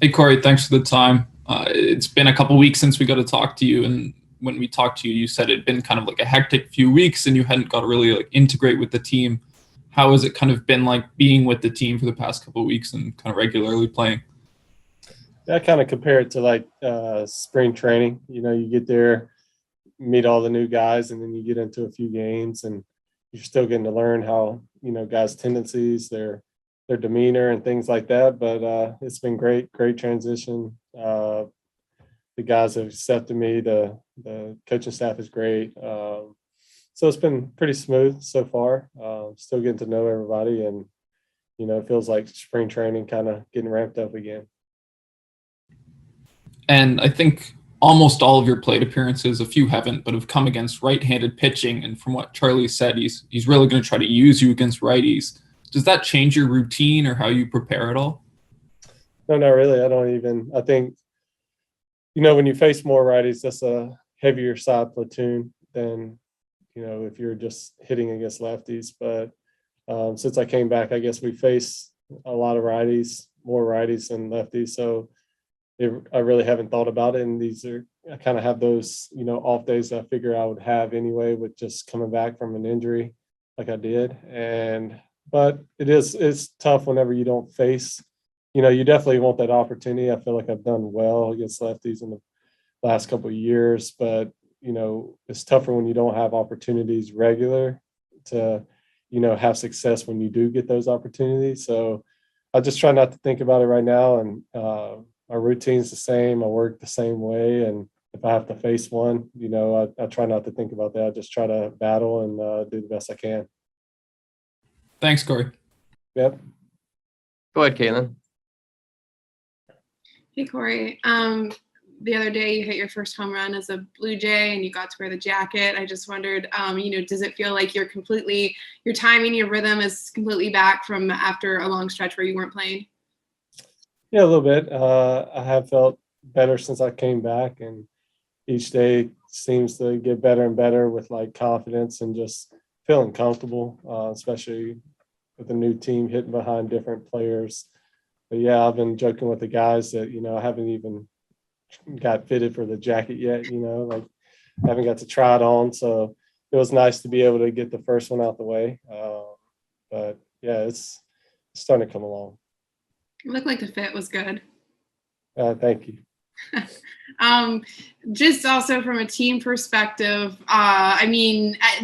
Hey, Corey, thanks for the time. It's been a couple weeks since we got to talk to you, and when we talked to you, you said it'd been kind of like a hectic few weeks, and you hadn't got to really like integrate with the team. How has it kind of been like being with the team for the past couple of weeks and kind of regularly playing? I kind of compare it to like spring training. You get there, meet all the new guys, and then you get into a few games, and you're still getting to learn how guys' tendencies, their demeanor, and things like that. But it's been great transition. The guys have accepted me. The coaching staff is great. So it's been pretty smooth so far. Still getting to know everybody, and it feels like spring training kind of getting ramped up again. And I think almost all of your plate appearances, a few haven't, but have come against right-handed pitching. And from what Charlie said, he's really going to try to use you against righties. Does that change your routine or how you prepare at all? No, not really. I don't even. I think when you face more righties, that's a heavier side platoon than if you're just hitting against lefties. But since I came back, I guess we face a lot of righties, more righties than lefties. So I really haven't thought about it. And I kind of have those, off days that I figure I would have anyway with just coming back from an injury like I did. But it's tough whenever you don't face, you definitely want that opportunity. I feel like I've done well against lefties in the last couple of years, but it's tougher when you don't have opportunities regular to, have success when you do get those opportunities. So I just try not to think about it right now. And my routine's the same. I work the same way. And if I have to face one, I try not to think about that. I just try to battle and do the best I can. Thanks, Corey. Yep. Go ahead, Caitlin. Hey, Corey. The other day you hit your first home run as a Blue Jay and you got to wear the jacket. I just wondered, does it feel like your timing, your rhythm is completely back from after a long stretch where you weren't playing? Yeah, a little bit. I have felt better since I came back, and each day seems to get better and better with like confidence and just feeling comfortable, especially with a new team hitting behind different players. But yeah, I've been joking with the guys that, I haven't even got fitted for the jacket yet, like I haven't got to try it on. So it was nice to be able to get the first one out the way. But yeah, it's starting to come along. It looked like the fit was good. Thank you. Just also from a team perspective, at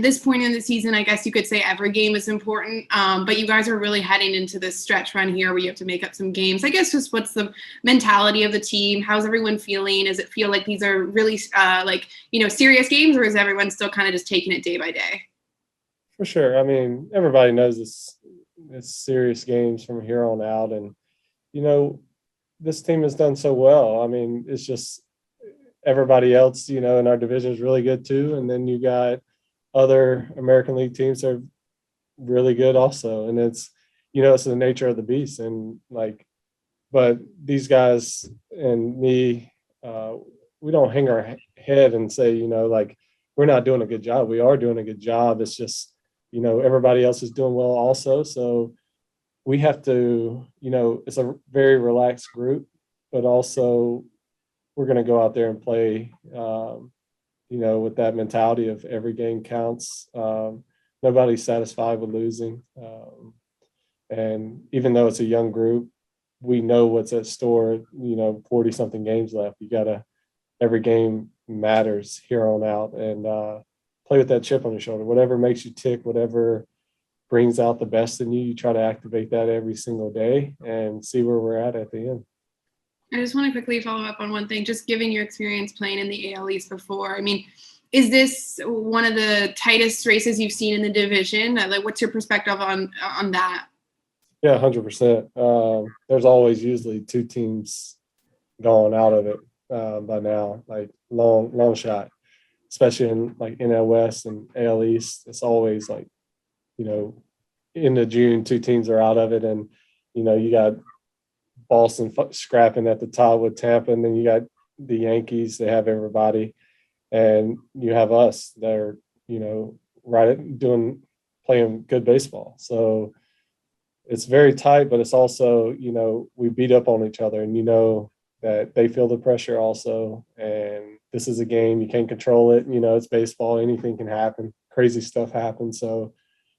this point in the season, I guess you could say every game is important, but you guys are really heading into this stretch run here where you have to make up some games. I guess just what's the mentality of the team? How's everyone feeling? Does it feel like these are really serious games, or is everyone still kind of just taking it day by day? For sure. Everybody knows it's serious games from here on out. And, this team has done so well. It's just everybody else, in our division is really good too. And then you got other American League teams that are really good also. And it's the nature of the beast. And but these guys and me, we don't hang our head and say, we're not doing a good job. We are doing a good job. It's just, everybody else is doing well also. So we have to, it's a very relaxed group, but also we're going to go out there and play, with that mentality of every game counts. Nobody's satisfied with losing. And even though it's a young group, we know what's at store, 40 something games left. Every game matters here on out, and play with that chip on your shoulder, whatever makes you tick, whatever brings out the best in you. You try to activate that every single day and see where we're at the end. I just want to quickly follow up on one thing, just given your experience playing in the AL East before. Is this one of the tightest races you've seen in the division? What's your perspective on that? Yeah, 100%. There's always usually two teams going out of it by now, like long shot, especially in like NL West and AL East. It's always like, into June, two teams are out of it. And, you got Boston scrapping at the top with Tampa, and then you got the Yankees, they have everybody. And you have us that are, playing good baseball. So it's very tight, but it's also, you know, we beat up on each other, and you know that they feel the pressure also. And this is a game, you can't control it. You know, it's baseball, anything can happen. Crazy stuff happens. So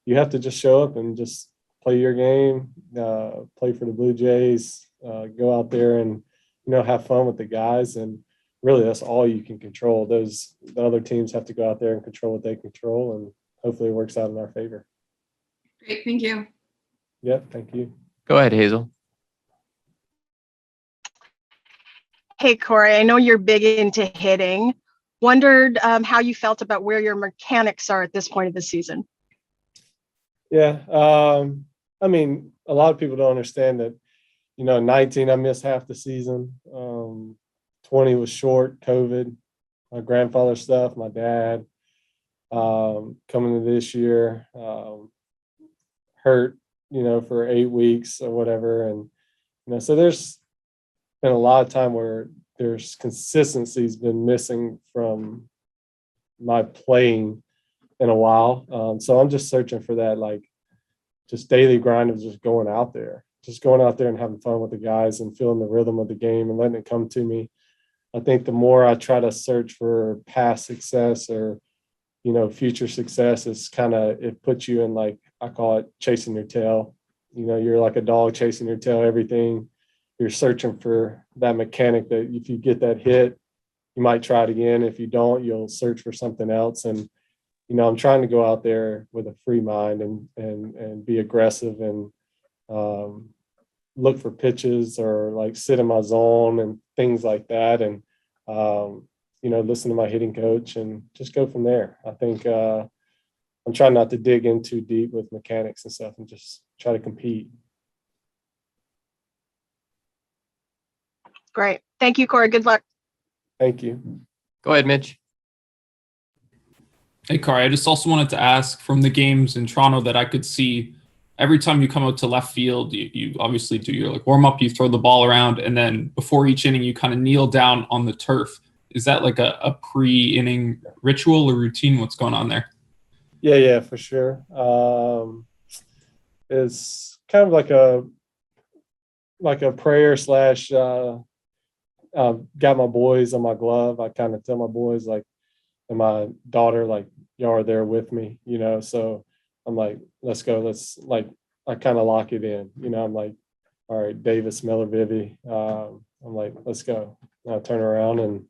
you have to just show up and just play your game, play for the Blue Jays, go out there and, you know, have fun with the guys. And really that's all you can control. The other teams have to go out there and control what they control, and hopefully it works out in our favor. Great, thank you. Yep, thank you. Go ahead, Hazel. Hey, Corey, I know you're big into hitting. Wondered how you felt about where your mechanics are at this point of the season. Yeah. I mean, a lot of people don't understand that, you know, 19, I missed half the season. 20 was short, COVID, my grandfather's stuff, my dad, coming to this year, hurt, you know, for 8 weeks or whatever. And, you know, so there's been a lot of time where there's consistency's been missing from my playing in a while. So I'm just searching for that, like, just daily grind of just going out there and having fun with the guys and feeling the rhythm of the game and letting it come to me. I think the more I try to search for past success or, you know, future success, it's kind of, it puts you in, like, I call it chasing your tail. You know, you're like a dog chasing your tail, everything. You're searching for that mechanic that if you get that hit, you might try it again. If you don't, you'll search for something else. And, you know, I'm trying to go out there with a free mind and be aggressive and look for pitches or like sit in my zone and things like that. And, you know, listen to my hitting coach and just go from there. I think I'm trying not to dig in too deep with mechanics and stuff and just try to compete. Great. Thank you, Corey. Good luck. Thank you. Go ahead, Mitch. Hey, Kari, I just also wanted to ask, from the games in Toronto that I could see, every time you come out to left field, you obviously do your like warm up, you throw the ball around, and then before each inning, you kind of kneel down on the turf. Is that like a pre-inning ritual or routine? What's going on there? Yeah, for sure. It's kind of like a prayer slash got my boys on my glove. I kind of tell my boys, like, and my daughter, like, y'all are there with me, you know. So I'm like, let's go. Let's, like, I kind of lock it in, you know. I'm like, all right, Davis, Miller, Vivi. I'm like, let's go. And I turn around and,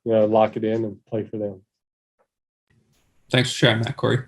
you know, lock it in and play for them. Thanks for sharing that, Corey.